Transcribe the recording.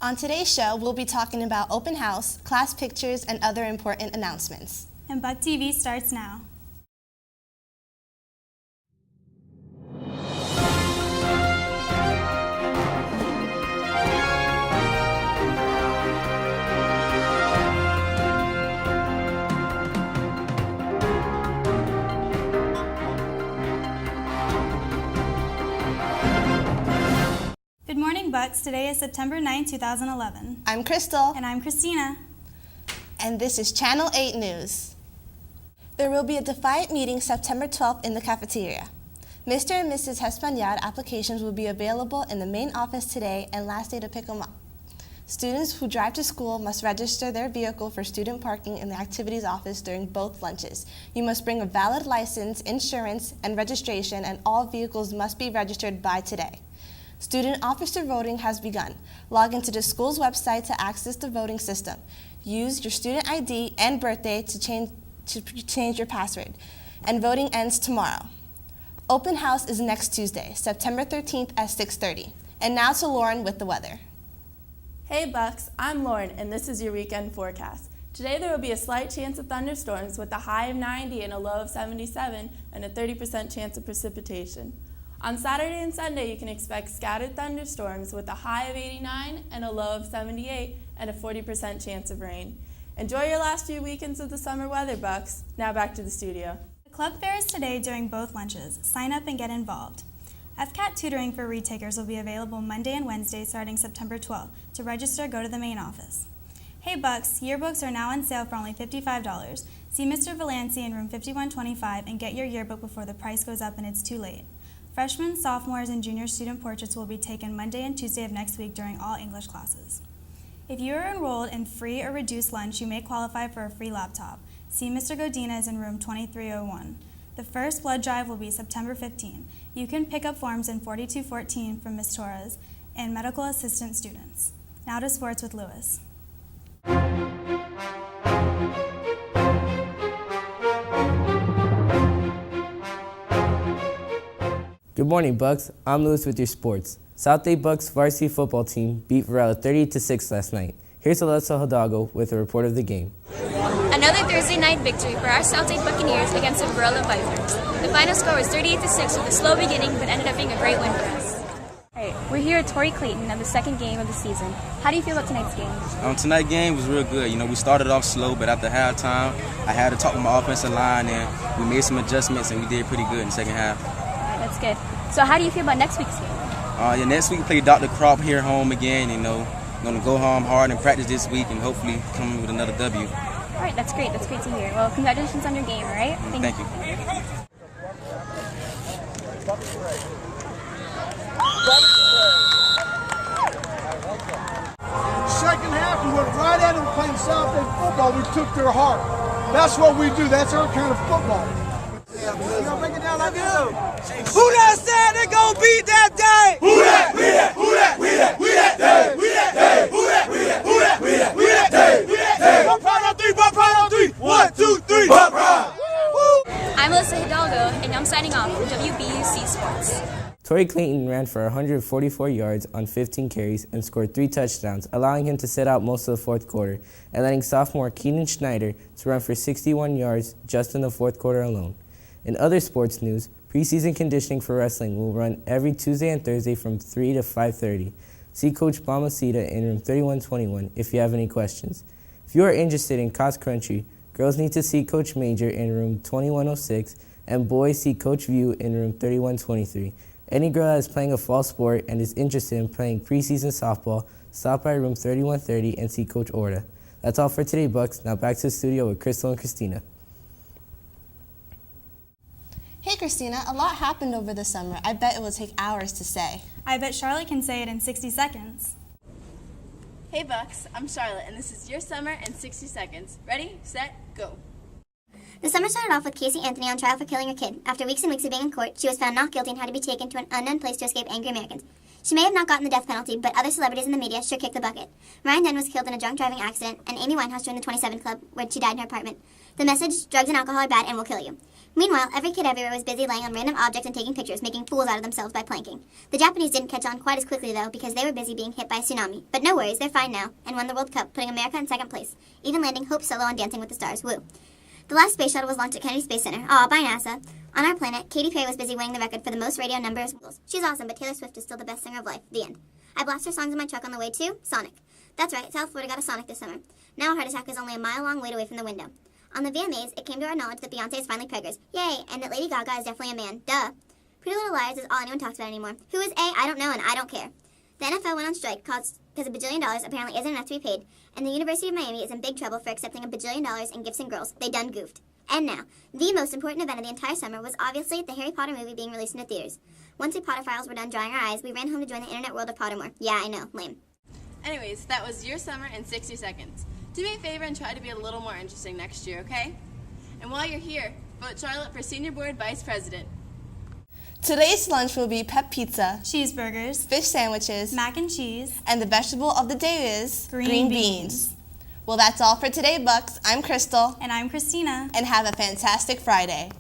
On today's show, we'll be talking about open house, class pictures, and other important announcements. And Buck TV starts now. Good morning, Bucks. Today is September 9, 2011. I'm Crystal. And I'm Christina. And this is Channel 8 News. There will be a Defiant meeting September 12th in the cafeteria. Mr. and Mrs. Hespaniad applications will be available in the main office today and last day to pick them up. Students who drive to school must register their vehicle for student parking in the activities office during both lunches. You must bring a valid license, insurance, and registration, and all vehicles must be registered by today. Student officer voting has begun. Log into the school's website to access the voting system. Use your student ID and birthday to change your password. And voting ends tomorrow. Open house is next Tuesday, September 13th at 6:30. And now to Lauren with the weather. Hey Bucks, I'm Lauren and this is your weekend forecast. Today there will be a slight chance of thunderstorms with a high of 90 and a low of 77 and a 30% chance of precipitation. On Saturday and Sunday, you can expect scattered thunderstorms with a high of 89 and a low of 78 and a 40% chance of rain. Enjoy your last few weekends of the summer weather, Bucks. Now back to the studio. The club fair is today during both lunches. Sign up and get involved. FCAT tutoring for retakers will be available Monday and Wednesday starting September 12th. To register, go to the main office. Hey Bucks, yearbooks are now on sale for only $55. See Mr. Valanci in room 5125 and get your yearbook before the price goes up and it's too late. Freshmen, sophomores, and junior student portraits will be taken Monday and Tuesday of next week during all English classes. If you are enrolled in free or reduced lunch, you may qualify for a free laptop. See Mr. Godinez in room 2301. The first blood drive will be September 15. You can pick up forms in 4214 from Ms. Torres and medical assistant students. Now to sports with Lewis. Good morning, Bucks. I'm Lewis with your sports. South Day Bucks varsity football team beat Varela 30-6 last night. Here's Alyssa Hidalgo with a report of the game. Another Thursday night victory for our South Day Buccaneers against the Varela Vipers. The final score was 38-6 with a slow beginning, but ended up being a great win for us. All right, we're here at Torry Clayton at the second game of the season. How do you feel about tonight's game? Tonight's game was real good. We started off slow, but after halftime, I had to talk with my offensive line, and we made some adjustments, and we did pretty good in the second half. That's good. So how do you feel about next week's game? Next week we play Dr. Crop here home again. I'm going to go home hard and practice this week and hopefully come with another W. All right, that's great. That's great to hear. Well, congratulations on your game, all right? Thank you. Second half, we went right at them playing South End football. We took their heart. That's what we do. That's our kind of football. Break it down like this. Who that said they gon' beat that day? Who that? We that? Who that? We that? We that day? We that day? Who that? We that? Who that? We that? We that day? We that day? Buck Pride on three. Buck Pride on three. 1, 2, 3. Buck Pride. I'm Alyssa Hidalgo, and I'm signing off from WBUC Sports. Torry Clayton ran for 144 yards on 15 carries and scored 3 touchdowns, allowing him to sit out most of the fourth quarter and letting sophomore Keenan Schneider to run for 61 yards just in the fourth quarter alone. In other sports news, preseason conditioning for wrestling will run every Tuesday and Thursday from 3 to 5:30. See Coach Balmaceda in room 3121 if you have any questions. If you are interested in cross country, girls need to see Coach Major in room 2106 and boys see Coach View in room 3123. Any girl that is playing a fall sport and is interested in playing preseason softball, stop by room 3130 and see Coach Orta. That's all for today, Bucks. Now back to the studio with Crystal and Christina. Hey Christina, a lot happened over the summer. I bet it will take hours to say. I bet Charlotte can say it in 60 seconds. Hey Bucks, I'm Charlotte and this is your summer in 60 seconds. Ready, set, go. The summer started off with Casey Anthony on trial for killing her kid. After weeks and weeks of being in court, she was found not guilty and had to be taken to an unknown place to escape angry Americans. She may have not gotten the death penalty, but other celebrities in the media sure kicked the bucket. Ryan Dunn was killed in a drunk driving accident, and Amy Winehouse joined the 27 Club, where she died in her apartment. The message, drugs and alcohol are bad and will kill you. Meanwhile, every kid everywhere was busy laying on random objects and taking pictures, making fools out of themselves by planking. The Japanese didn't catch on quite as quickly, though, because they were busy being hit by a tsunami. But no worries, they're fine now, and won the World Cup, putting America in second place, even landing Hope Solo on Dancing with the Stars. Woo. The last space shuttle was launched at Kennedy Space Center. Aw, by NASA. On our planet, Katy Perry was busy winning the record for the most radio number of singles. She's awesome, but Taylor Swift is still the best singer of life. The end. I blast her songs in my truck on the way to Sonic. That's right, South Florida got a Sonic this summer. Now a heart attack is only a mile-long wait away from the window. On the VMAs, it came to our knowledge that Beyonce is finally preggers. Yay, and that Lady Gaga is definitely a man. Duh. Pretty Little Liars is all anyone talks about anymore. Who is A? I don't know, and I don't care. The NFL went on strike because $1 bajillion apparently isn't enough to be paid, and the University of Miami is in big trouble for accepting $1 bajillion in gifts and girls. They done goofed. And now, the most important event of the entire summer was obviously the Harry Potter movie being released into theaters. Once we Potterphiles were done drying our eyes, we ran home to join the internet world of Pottermore. Yeah, I know, lame. Anyways, that was your summer in 60 seconds. Do me a favor and try to be a little more interesting next year, okay? And while you're here, vote Charlotte for Senior Board Vice President. Today's lunch will be pep pizza, Cheeseburgers, fish sandwiches, mac and cheese, and the vegetable of the day is green beans. Well, that's all for today, Bucks. I'm Crystal, And I'm Christina. and have a fantastic Friday.